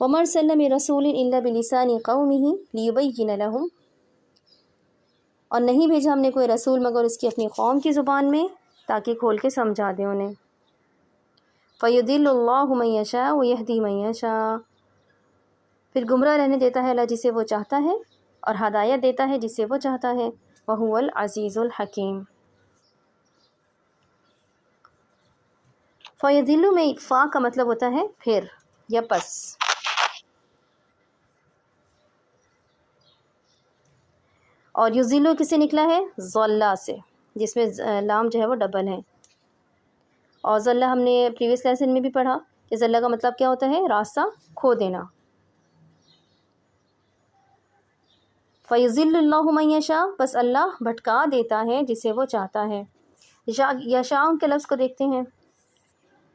وَمَا أَرْسَلْنَا مِن رَّسُولٍ إِلَّا بِلِسَانِ قَوْمِهِ لِيُبَيِّنَ لَهُمْ، اور نہیں بھیجا ہم نے کوئی رسول مگر اس کی اپنی قوم کی زبان میں تاکہ کھول کے سمجھا دیں انہیں۔ فَيُضِلُّ اللَّهُ مَن يَشَاءُ وَيَهْدِي مَن يَشَاءُ، پھر گمراہ رہنے دیتا ہے اللہ جسے وہ چاہتا ہے اور ہدایت دیتا ہے جسے وہ چاہتا ہے۔ وَهُوَ الْعَزِيزُ الْحَكِيمُ۔ فَيُضِلُّ میں فا کا مطلب ہوتا ہے پھر یا پس، اور یضلو کس سے نکلا ہے؟ ضلع سے، جس میں لام جو ہے وہ ڈبل ہے۔ اور ضلع ہم نے پریویس لیسن میں بھی پڑھا کہ ضلع کا مطلب کیا ہوتا ہے؟ راستہ کھو دینا۔ فَيُضِلُّ اللَّهُ مَن يَشَاءُ، بس اللہ بھٹکا دیتا ہے جسے وہ چاہتا ہے۔ یشاء کے لفظ کو دیکھتے ہیں۔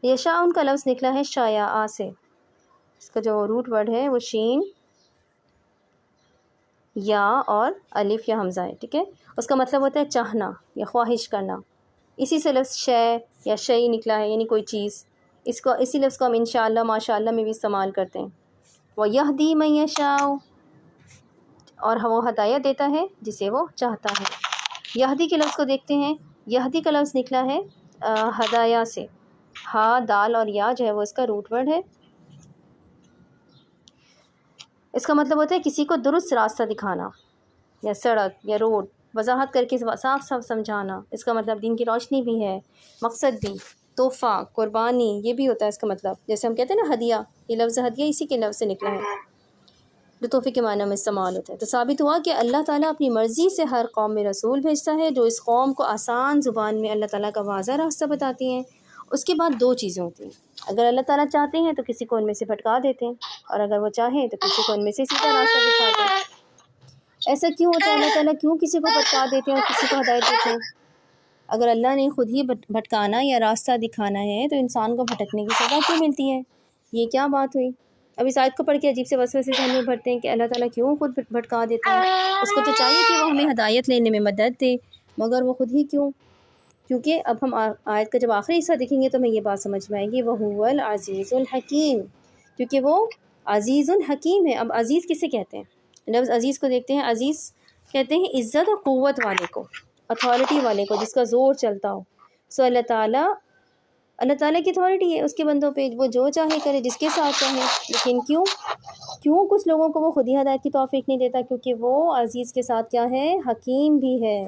یشاء کا لفظ نکلا ہے شایعہ سے، اس کا جو روٹ ورڈ ہے وہ شین یا اور الف یا حمزہ ہے، ٹھیک ہے۔ اس کا مطلب ہوتا ہے چاہنا یا خواہش کرنا، اسی سے لفظ شے یا شیء نکلا ہے، یعنی کوئی چیز۔ اسی لفظ کو ہم انشاءاللہ ماشاءاللہ میں بھی استعمال کرتے ہیں۔ وَيَهْدِي مَن يَشَاءُ، اور وہ ہدایت دیتا ہے جسے وہ چاہتا ہے۔ یہدی کے لفظ کو دیکھتے ہیں۔ یہدی کا لفظ نکلا ہے ہدایہ سے، ہا دال اور یا جو ہے وہ اس کا روٹ ورڈ ہے۔ اس کا مطلب ہوتا ہے کسی کو درست راستہ دکھانا یا سڑک یا روڈ وضاحت کر کے صاف صاف سمجھانا۔ اس کا مطلب دین کی روشنی بھی ہے، مقصد بھی، تحفہ، قربانی، یہ بھی ہوتا ہے اس کا مطلب۔ جیسے ہم کہتے ہیں نا ہدیہ، یہ لفظ ہدیہ اسی کے لفظ سے نکلا ہے جو تحفے کے معنی میں استعمال ہوتا ہے۔ تو ثابت ہوا کہ اللہ تعالیٰ اپنی مرضی سے ہر قوم میں رسول بھیجتا ہے جو اس قوم کو آسان زبان میں اللہ تعالیٰ کا واضح راستہ بتاتی ہیں۔ اس کے بعد دو چیزیں ہوتی ہیں، اگر اللہ تعالیٰ چاہتے ہیں تو کسی کو ان میں سے بھٹکا دیتے ہیں، اور اگر وہ چاہیں تو کسی کو ان میں سے سیدھا راستہ دکھاتے ہیں۔ ایسا کیوں ہوتا ہے؟ اللہ تعالیٰ کیوں کسی کو بھٹکا دیتے ہیں اور کسی کو ہدایت دیتے ہیں؟ اگر اللہ نے خود ہی بھٹکانا یا راستہ دکھانا ہے تو انسان کو بھٹکنے کی سزا کیوں ملتی ہے؟ یہ کیا بات ہوئی؟ اب اس آیت کو پڑھ کے عجیب سے وسوسے سے ہمیں بھرتے ہیں کہ اللہ تعالیٰ کیوں خود بھٹکا دیتا ہے؟ اس کو تو چاہیے کہ وہ ہمیں ہدایت لینے میں مدد دے، مگر وہ خود ہی کیوں؟ کیونکہ اب ہم آیت کا جب آخری حصہ دیکھیں گے تو ہمیں یہ بات سمجھ میں آئے گی، وَهُوَ الْعَزِيزُ الْحَكِيمُ، کیونکہ وہ عزیز الحکیم ہے۔ اب عزیز کسے کہتے ہیں؟ لفظ عزیز کو دیکھتے ہیں۔ عزیز کہتے ہیں عزت اور قوت والے کو، اتھارٹی والے کو، جس کا زور چلتا ہو۔ سو اللہ تعالیٰ کی اتھارٹی ہے اس کے بندوں پہ، وہ جو چاہے کرے، جس کے ساتھ چاہے۔ لیکن کیوں کچھ لوگوں کو وہ خود ہی ہدایت کی توفیق نہیں دیتا؟ کیونکہ وہ عزیز کے ساتھ کیا ہے؟ حکیم بھی ہے۔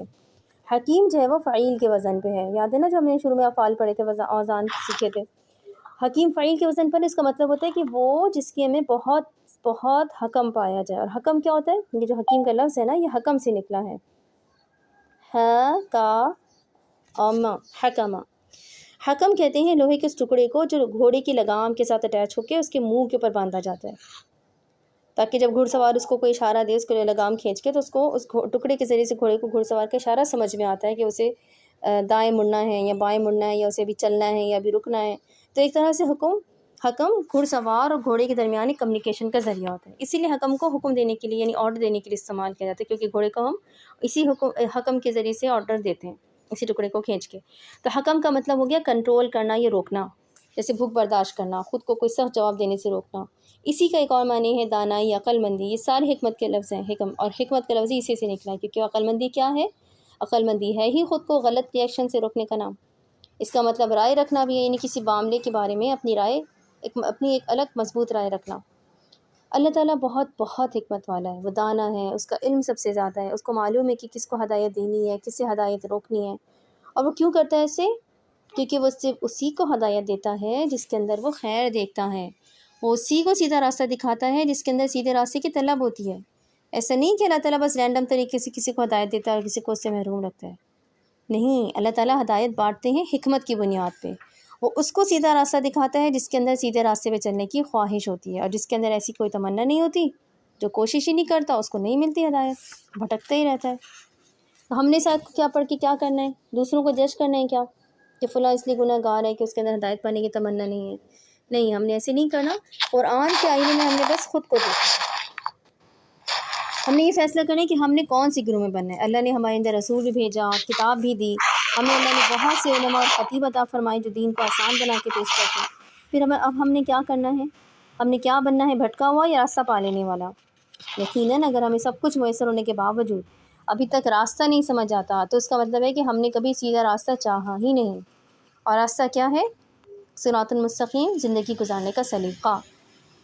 حکیم جو ہے وہ فعیل کے وزن پہ ہے، یاد ہے نا جو ہم نے شروع میں افعال پڑھے تھے، اوزان سیکھے تھے۔ حکیم فعیل کے وزن پر، اس کا مطلب ہوتا ہے کہ وہ جس کے میں بہت بہت حکم پایا جائے۔ اور حکم کیا ہوتا ہے؟ یہ جو حکیم کا لفظ ہے نا، یہ حکم سے نکلا ہے، حکم۔ حکم کہتے ہیں لوہے کے اس ٹکڑے کو جو گھوڑے کی لگام کے ساتھ اٹیچ ہو کے اس کے منہ کے اوپر باندھا جاتا ہے، تاکہ جب گھڑ سوار اس کو کوئی اشارہ دے، اس کو لگام کھینچ کے، تو اس کو اس ٹکڑے کے ذریعے سے گھوڑے کو گھڑ سوار کا اشارہ سمجھ میں آتا ہے کہ اسے دائیں مڑنا ہے یا بائیں مڑنا ہے، یا اسے بھی چلنا ہے یا بھی رکنا ہے۔ تو ایک طرح سے حکم گھڑ سوار اور گھوڑے کے درمیان ایک کمیونیکیشن کا ذریعہ ہوتا ہے۔ اسی لیے حکم کو حکم دینے کے لیے، یعنی آرڈر دینے کے لیے استعمال کیا جاتا ہے، کیونکہ گھوڑے کو ہم اسی حکم کے ذریعے سے آرڈر دیتے ہیں، اسی ٹکڑے کو کھینچ کے۔ تو حکم کا مطلب ہو گیا کنٹرول کرنا یا روکنا، جیسے بھوک برداشت کرنا، خود کو کوئی سخت جواب دینے سے روکنا۔ اسی کا ایک اور معنی ہے دانائی، عقل مندی۔ یہ سارے حکمت کے لفظ ہیں، اور حکمت کا لفظ اسی سے نکلا ہے، کیونکہ عقل مندی کیا ہے؟ عقل مندی ہے ہی خود کو غلط ریئیکشن سے روکنے کا نام۔ اس کا مطلب رائے رکھنا بھی ہے، یعنی کسی معاملے کے بارے میں اپنی ایک الگ مضبوط رائے رکھنا۔ اللہ تعالیٰ بہت بہت حکمت والا ہے، وہ دانا ہے، اس کا علم سب سے زیادہ ہے، اس کو معلوم ہے کہ کس کو ہدایت دینی ہے، کس سے ہدایت روکنی ہے۔ اور وہ کیوں کرتا ہے اسے؟ کیونکہ وہ اسی کو ہدایت دیتا ہے جس کے اندر وہ خیر دیکھتا ہے، وہ اسی کو سیدھا راستہ دکھاتا ہے جس کے اندر سیدھے راستے کی طلب ہوتی ہے۔ ایسا نہیں کہ اللہ تعالیٰ بس رینڈم طریقے سے کسی کو ہدایت دیتا ہے اور کسی کو اس سے محروم رکھتا ہے، نہیں، اللہ تعالیٰ ہدایت بانٹتے ہیں حکمت کی بنیاد پہ۔ وہ اس کو سیدھا راستہ دکھاتا ہے جس کے اندر سیدھے راستے پہ چلنے کی خواہش ہوتی ہے، اور جس کے اندر ایسی کوئی تمنا نہیں ہوتی، جو کوشش ہی نہیں کرتا، اس کو نہیں ملتی ہدایت، بھٹکتا ہی رہتا ہے۔ تو ہم نے ساتھ کیا پڑھ کے کیا کرنا ہے؟ دوسروں کو جج کرنا ہے کیا کہ فلاں اس لیے گناہ گار ہے کہ اس کے اندر ہدایت پانے کی تمنا نہیں ہے؟ نہیں، ہم نے ایسے نہیں کرنا۔ قرآن کے آئینے میں ہم نے بس خود کو دیکھنا، ہم نے یہ فیصلہ کرنا ہے کہ ہم نے کون سی گروہ میں بننا ہے۔ اللہ نے ہمارے اندر رسول بھی بھیجا، کتاب بھی دی، ہمیں اللہ نے بہت سے علماء اور خطیب عطا فرمائے جو دین کو آسان بنا کے پیش کرتے ہیں۔ پھر اب ہم نے کیا کرنا ہے؟ ہم نے کیا بننا ہے، بھٹکا ہوا یا راستہ پا لینے والا؟ یقیناً اگر ہمیں سب کچھ میسر ہونے کے باوجود ابھی تک راستہ نہیں سمجھ آتا تو اس کا مطلب ہے کہ ہم نے کبھی سیدھا راستہ چاہا ہی نہیں۔ اور راستہ کیا ہے؟ صراط المستقیم، زندگی گزارنے کا سلیقہ۔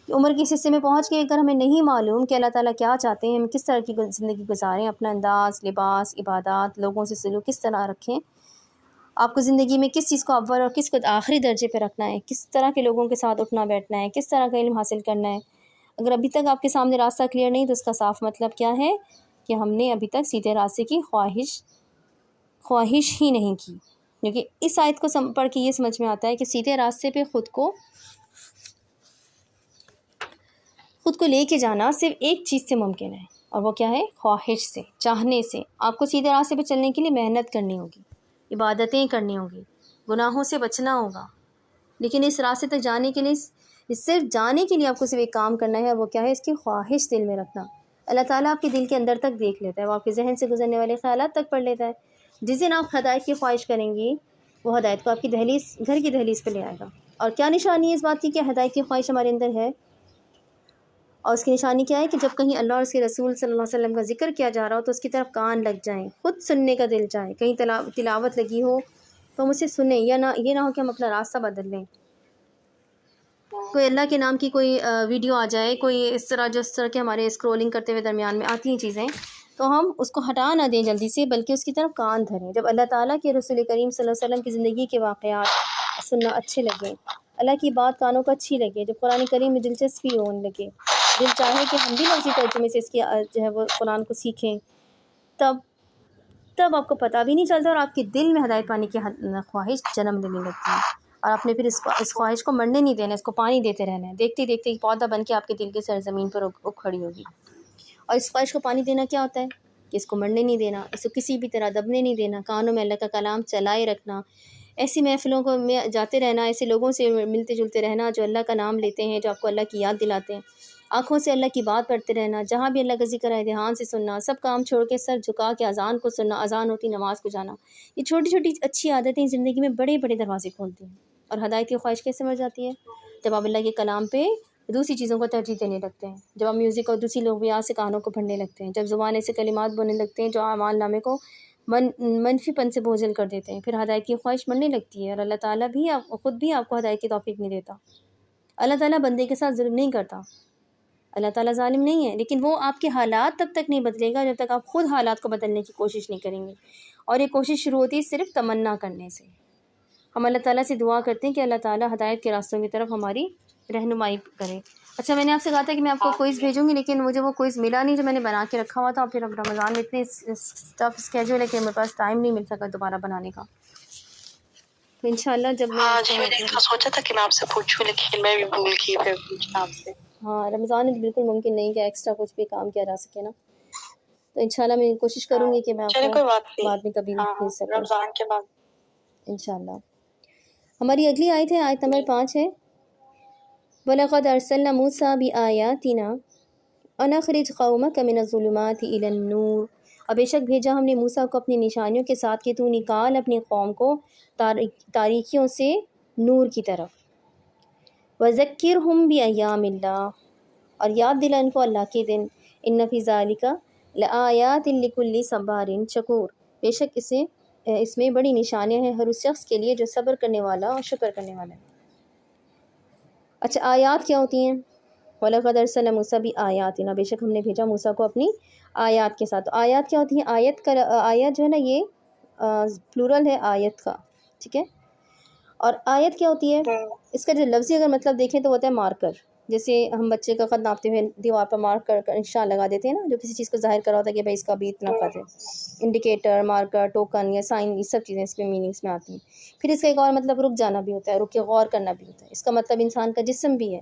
عمر کے حصے میں پہنچ کے اگر ہمیں نہیں معلوم کہ اللہ تعالیٰ کیا چاہتے ہیں، ہم کس طرح کی زندگی گزاریں، اپنا انداز، لباس، عبادات، لوگوں سے سلوک کس طرح رکھیں، آپ کو زندگی میں کس چیز کو اول اور کس کو آخری درجے پہ رکھنا ہے، کس طرح کے لوگوں کے ساتھ اٹھنا بیٹھنا ہے، کس طرح کا علم حاصل کرنا ہے، اگر ابھی تک آپ کے سامنے راستہ کلیئر نہیں تو اس کا صاف مطلب کیا ہے کہ ہم نے ابھی تک سیدھے راستے کی خواہش ہی نہیں کی۔ کیونکہ اس آیت کو پڑھ کے یہ سمجھ میں آتا ہے کہ سیدھے راستے پہ خود کو لے کے جانا صرف ایک چیز سے ممکن ہے، اور وہ کیا ہے؟ خواہش سے، چاہنے سے۔ آپ کو سیدھے راستے پہ چلنے کے لیے محنت کرنی ہوگی، عبادتیں کرنی ہوگی، گناہوں سے بچنا ہوگا، لیکن اس راستے تک جانے کے لیے، صرف جانے کے لیے آپ کو صرف ایک کام کرنا ہے، اور وہ کیا ہے؟ اس کی خواہش دل میں رکھنا۔ اللہ تعالیٰ آپ کے دل کے اندر تک دیکھ لیتا ہے، وہ آپ کے ذہن سے گزرنے والے خیالات تک پڑھ لیتا ہے۔ جس دن آپ ہدایت کی خواہش کریں گی، وہ ہدایت کو آپ کی گھر کی دہلیز پہ لے آئے گا۔ اور کیا نشانی ہے اس بات کی کہ ہدایت کی خواہش ہمارے اندر ہے؟ اور اس کی نشانی کیا ہے کہ جب کہیں اللہ اور اس کے رسول صلی اللہ علیہ وسلم کا ذکر کیا جا رہا ہو تو اس کی طرف کان لگ جائیں، خود سننے کا دل چاہے، کہیں تلاوت لگی ہو تو ہم اسے سنیں، یا نہ یہ نہ ہو کہ ہم اپنا راستہ بدل لیں۔ کوئی اللہ کے نام کی کوئی ویڈیو آ جائے، کوئی اس طرح کے ہمارے اسکرولنگ کرتے ہوئے درمیان میں آتی ہیں چیزیں، تو ہم اس کو ہٹا نہ دیں جلدی سے، بلکہ اس کی طرف کان دھریں۔ جب اللہ تعالیٰ کے رسول کریم صلی اللہ علیہ وسلم کی زندگی کے واقعات سننا اچھے لگیں، اللہ کی بات کانوں کو اچھی لگے، جب قرآن کریم میں دلچسپی ہونے لگے، دل چاہے کہ ہم بھی لفظی ترجمے سے اس کی جو ہے وہ قرآن کو سیکھیں، تب آپ کو پتہ بھی نہیں چلتا اور آپ کے دل میں ہدایت پانے کی خواہش جنم لینے لگتی ہے، اور آپ نے پھر اس خواہش کو مرنے نہیں دینا، اس کو پانی دیتے رہنا ہے، دیکھتے دیکھتے ایک پودا بن کے آپ کے دل کے سرزمین پر اگ کھڑی ہوگی۔ اور اس خواہش کو پانی دینا کیا ہوتا ہے کہ اس کو مرنے نہیں دینا، اس کو کسی بھی طرح دبنے نہیں دینا، کانوں میں اللہ کا کلام چلائے رکھنا، ایسی محفلوں کو میں جاتے رہنا، ایسے لوگوں سے ملتے جلتے رہنا جو اللہ کا نام لیتے ہیں، جو آپ کو اللہ کی یاد دلاتے ہیں، آنکھوں سے اللہ کی بات پڑھتے رہنا، جہاں بھی اللہ کا ذکر ہے دھیان سے سننا، سب کام چھوڑ کے سر جھکا کے اذان کو سننا، اذان ہوتی نماز کو جانا، یہ چھوٹی چھوٹی اچھی عادتیں زندگی میں بڑے بڑے دروازے کھولتی ہیں۔ اور ہدایت کی خواہش کیسے مر جاتی ہے؟ جب آپ اللہ کے کلام پہ دوسری چیزوں کو ترجیح دینے لگتے ہیں، جب آپ میوزک اور دوسری لغویات سے کانوں کو بھرنے لگتے ہیں، جب زبان سے کلمات بولنے لگتے ہیں جو اعمال نامے کو منفی پن سے بوجھل کر دیتے ہیں، پھر ہدایت کی خواہش مرنے لگتی ہے، اور اللہ تعالیٰ بھی خود بھی آپ کو ہدایت کی توفیق نہیں دیتا۔ اللہ تعالیٰ بندے کے ساتھ ظلم نہیں کرتا، اللہ تعالیٰ ظالم نہیں ہے، لیکن وہ آپ کے حالات تب تک نہیں بدلے گا جب تک آپ خود حالات کو بدلنے کی کوشش نہیں کریں گے، اور یہ کوشش شروع ہوتی ہے صرف تمنا کرنے سے۔ ہم اللہ تعالیٰ سے دعا کرتے ہیں کہ اللہ تعالیٰ ہدایت کے راستوں کی طرف ہماری رہنمائی کرے۔ اچھا، میں نے آپ سے کہا تھا کہ میں آپ کو کوئز بھیجوں گی، لیکن مجھے وہ کوئز ملا نہیں جو میں نے بنا کے رکھا ہوا تھا، اور پھر اب رمضان میں اتنے ٹف اسکیجول ہے کہ میرے پاس ٹائم نہیں مل سکا دوبارہ بنانے کا، تو انشاءاللہ جب میں میں نے سوچا تھا کہ میں آپ سے پوچھوں، لیکن میں بھی بھول گئی پھر پوچھنا آپ سے۔ ہاں، رمضان میں بالکل ممکن نہیں کہ ایکسٹرا کچھ بھی کام کیا جا سکے نا، تو انشاءاللہ میں کوشش کروں گی کہ میں آپ کو بعد میں کبھی بھیج سکوں رمضان کے بعد انشاءاللہ۔ ہماری اگلی آیت ہے، آیت نمبر 5 ہے، وَلَقَدْ أَرْسَلْنَا مُوسَىٰ بِآيَاتِنَا أَنْ أَخْرِجْ قَوْمَكَ مِنَ الظُّلُمَاتِ إِلَى النُّورِ، اور بے شک بھیجا ہم نے موسیٰ کو اپنی نشانیوں کے ساتھ کہ تو نکال اپنی قوم کو تاریکیوں سے نور کی طرف، وَذَكِّرْهُمْ بِأَيَّامِ اللَّهِ، اور یاد دلا ان کو اللہ کے دن، إِنَّ فِي ذَلِكَ لَآيَاتٍ لِكُلِّ صَبَّارٍ شَكُورٍ، بے شک اس میں بڑی نشانیاں ہیں ہر اس شخص کے لیے جو صبر کرنے والا اور شکر کرنے والا ہے۔ اچھا، آیات کیا ہوتی ہیں؟ وَلَقَدْ أَرْسَلْنَا مُوسَىٰ بِآيَاتِنَا، بے شک ہم نے بھیجا موسیٰ کو اپنی آیات کے ساتھ۔ تو آیات کیا ہوتی ہیں؟ آیت جو ہے نا یہ پلورل ہے آیت کا، ٹھیک ہے؟ اور آیت کیا ہوتی ہے؟ اس کا جو لفظی اگر مطلب دیکھیں تو ہوتا ہے مارکر، جیسے ہم بچے کا خط ناپتے ہوئے دیوار پر مارک کر نشان لگا دیتے ہیں نا، جو کسی چیز کو ظاہر کرا ہوتا ہے کہ بھائی اس کا بھی اتنا خط ہے، انڈیکیٹر، مارکر، ٹوکن یا سائن، یہ سب چیزیں اس میں میننگس میں آتی ہیں۔ پھر اس کا ایک اور مطلب رک جانا بھی ہوتا ہے، رک کے غور کرنا بھی ہوتا ہے، اس کا مطلب انسان کا جسم بھی ہے،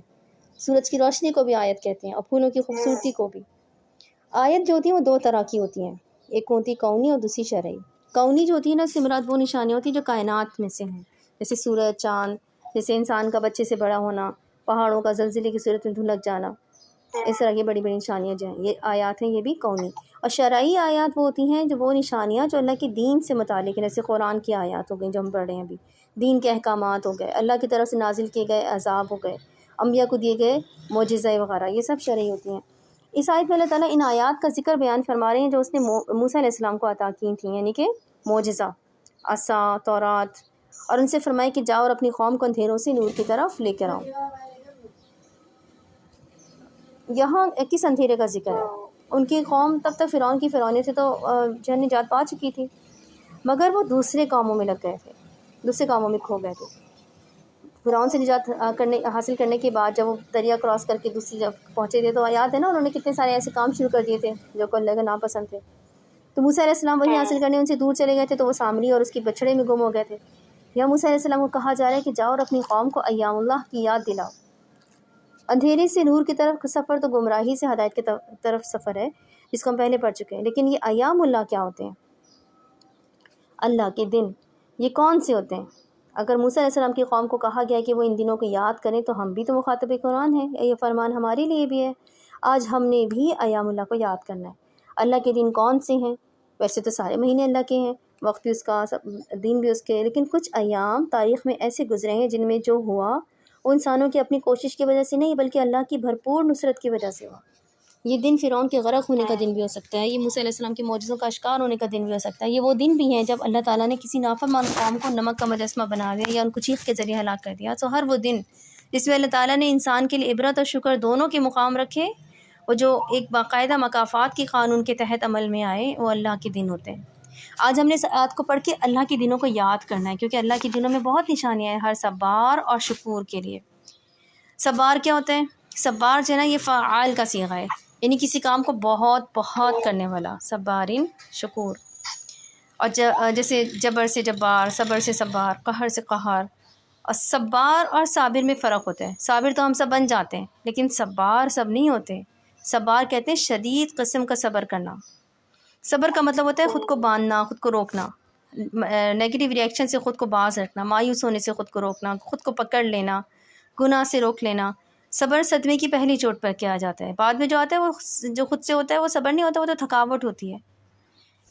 سورج کی روشنی کو بھی آیت کہتے ہیں، اور پھولوں کی خوبصورتی کو بھی۔ آیت جو ہوتی ہیں وہ دو طرح کی ہوتی ہیں، ایک ہوتی کونی اور دوسری شرعی۔ کونی جو ہوتی ہے نا، اس سے مراد وہ نشانیاں ہوتی ہیں جو کائنات میں سے ہیں، جیسے سورج، چاند، جیسے انسان کا بچے سے بڑا ہونا، پہاڑوں کا زلزلے کی صورت میں دھلک جانا، اس طرح کی بڑی بڑی نشانیاں جو ہیں یہ آیات ہیں، یہ بھی کونی۔ اور شرعی آیات وہ ہوتی ہیں جو وہ نشانیاں جو اللہ کے دین سے متعلق ہیں، جیسے قرآن کی آیات ہو گئی جو ہم پڑھ رہے ہیں ابھی، دین کے احکامات ہو گئے، اللہ کی طرف سے نازل کیے گئے عذاب ہو گئے، انبیاء کو دیے گئے معجزہ وغیرہ، یہ سب شرعی ہوتی ہیں۔ اس آیت میں اللہ تعالیٰ ان آیات کا ذکر بیان فرما رہے ہیں جو اس نے موسیٰ علیہ السلام کو عطا کی تھیں، یعنی کہ معجزہ، عصا، تورات، اور ان سے فرمائے کہ جاؤ اور اپنی قوم کو اندھیروں سے نور کی طرف لے کر آؤ۔ یہاں کس اندھیرے کا ذکر ہے؟ ان کی قوم تب تک فرعون کی فرعونی سے تو جہن نجات پا چکی تھی، مگر وہ دوسرے کاموں میں لگ گئے تھے، دوسرے کاموں میں کھو گئے تھے۔ فرعون سے نجات حاصل کرنے کے بعد جب وہ دریا کراس کر کے دوسری جگہ پہنچے تھے تو یاد ہے نا، انہوں نے کتنے سارے ایسے کام شروع کر دیے تھے جو کہ اللہ کے ناپسند تھے، تو موسیٰ علیہ السلام وہی حاصل کرنے ان سے دور چلے گئے تھے، تو وہ سامری اور اس کی بچڑے میں گم ہو گئے تھے۔ یا موسیٰ علیہ السلام کو کہا جا رہا ہے کہ جاؤ اور اپنی قوم کو ایام اللہ کی یاد دلاؤ۔ اندھیرے سے نور کی طرف کا سفر تو گمراہی سے ہدایت کی طرف سفر ہے، جس کو ہم پہلے پڑھ چکے ہیں، لیکن یہ ایام اللہ کیا ہوتے ہیں؟ اللہ کے دن، یہ کون سے ہوتے ہیں؟ اگر موسیٰ علیہ السلام کی قوم کو کہا گیا کہ وہ ان دنوں کو یاد کریں تو ہم بھی تو مخاطب قرآن ہیں، یہ فرمان ہمارے لیے بھی ہے۔ آج ہم نے بھی ایام اللہ کو یاد کرنا ہے۔ اللہ کے دن کون سے ہیں؟ ویسے تو سارے مہینے اللہ کے ہیں، وقت بھی اس کا، دن بھی اس کے، لیکن کچھ ایام تاریخ میں ایسے گزرے ہیں جن میں جو ہوا وہ انسانوں کی اپنی کوشش کی وجہ سے نہیں بلکہ اللہ کی بھرپور نصرت کی وجہ سے ہوا۔ یہ دن فرعون کے غرق ہونے کا دن بھی ہو سکتا ہے، یہ موسیٰ علیہ السلام کے معجزوں کا اشکار ہونے کا دن بھی ہو سکتا ہے، یہ وہ دن بھی ہیں جب اللہ تعالیٰ نے کسی نافرمان قوم کو نمک کا مجسمہ بنا دیا یا ان کو چیخ کے ذریعے ہلاک کر دیا۔ تو ہر وہ دن جس میں اللہ تعالیٰ نے انسان کے لیے عبرت اور شکر دونوں کے مقام رکھے، وہ جو ایک باقاعدہ مکافات کی قانون کے تحت عمل میں آئے، وہ اللہ کے دن ہوتے ہیں۔ آج ہم نے اس آیت کو پڑھ کے اللہ کے دنوں کو یاد کرنا ہے، کیونکہ اللہ کے دنوں میں بہت نشانیاں ہیں ہر صبار اور شکور کے لیے۔ صبار کیا ہوتا ہے؟ صبار جو ہے نا، یہ فعال کا صیغہ ہے، یعنی کسی کام کو بہت بہت کرنے والا، صبارین شکور۔ اور جیسے جبر سے جبار، صبر سے صبار، قہر سے قہار۔ اور صبار اور صابر میں فرق ہوتا ہے۔ صابر تو ہم سب بن جاتے ہیں، لیکن صبار سب نہیں ہوتے۔ صبار کہتے ہیں شدید قسم کا صبر کرنا۔ صبر کا مطلب ہوتا ہے خود کو باندھنا، خود کو روکنا، نیگیٹو ریئیکشن سے خود کو باز رکھنا، مایوس ہونے سے خود کو روکنا، خود کو پکڑ لینا، گناہ سے روک لینا۔ صبر صدمے کی پہلی چوٹ پر کیا جاتا ہے، بعد میں جو آتا ہے وہ جو خود سے ہوتا ہے وہ صبر نہیں ہوتا، وہ تو تھکاوٹ ہوتی ہے۔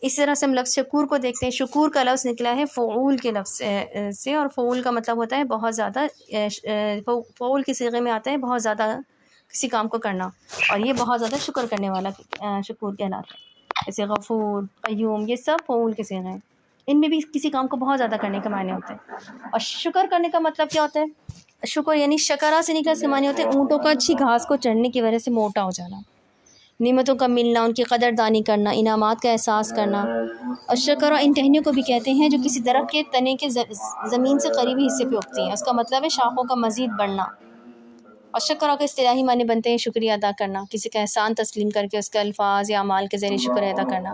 اس طرح سے ہم لفظ شکور کو دیکھتے ہیں۔ شکور کا لفظ نکلا ہے فعول کے لفظ سے، اور فعول کا مطلب ہوتا ہے بہت زیادہ، فعول کے صیغے میں آتا ہے بہت زیادہ کسی کام کو کرنا، اور یہ بہت زیادہ شکر کرنے والا شکور کہلاتا ہے۔ جیسے غفور، قیوم، یہ سب فعول کے صیغے ہیں، ان میں بھی کسی کام کو بہت زیادہ کرنے کے معنی ہوتے ہیں۔ اور شکر کرنے کا مطلب کیا ہوتا ہے؟ شکر یعنی شکرا سے نکلا، اس کے معنی ہوتے ہیں اونٹوں کا اچھی گھاس کو چڑھنے کی وجہ سے موٹا ہو جانا، نعمتوں کا ملنا، ان کی قدردانی کرنا، انعامات کا احساس کرنا۔ اور شکرا ان ٹہنیوں کو بھی کہتے ہیں جو کسی درخت کے تنے کے زمین سے قریبی حصے پہ اگتی ہیں، اس کا مطلب ہے شاخوں کا مزید بڑھنا۔ اور شکرا کے اصطلاحی معنی بنتے ہیں شکریہ ادا کرنا، کسی کا احسان تسلیم کر کے اس کے الفاظ یا اعمال کے ذریعے شکر ادا کرنا۔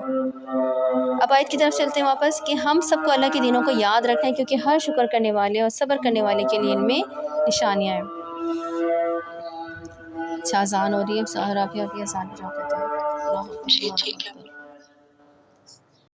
اب آیت کی طرف چلتے ہیں واپس کہ ہم سب کو اللہ کے دنوں کو یاد رکھیں، کیونکہ ہر شکر کرنے والے اور صبر کرنے والے کے لیے ان میں نشانیاں ہیں۔ اچھا، اذان ہو رہی ہے، رافیہ ہوتی ہے، اذان پہ جاتے ہیں۔ جی ٹھیک ہے۔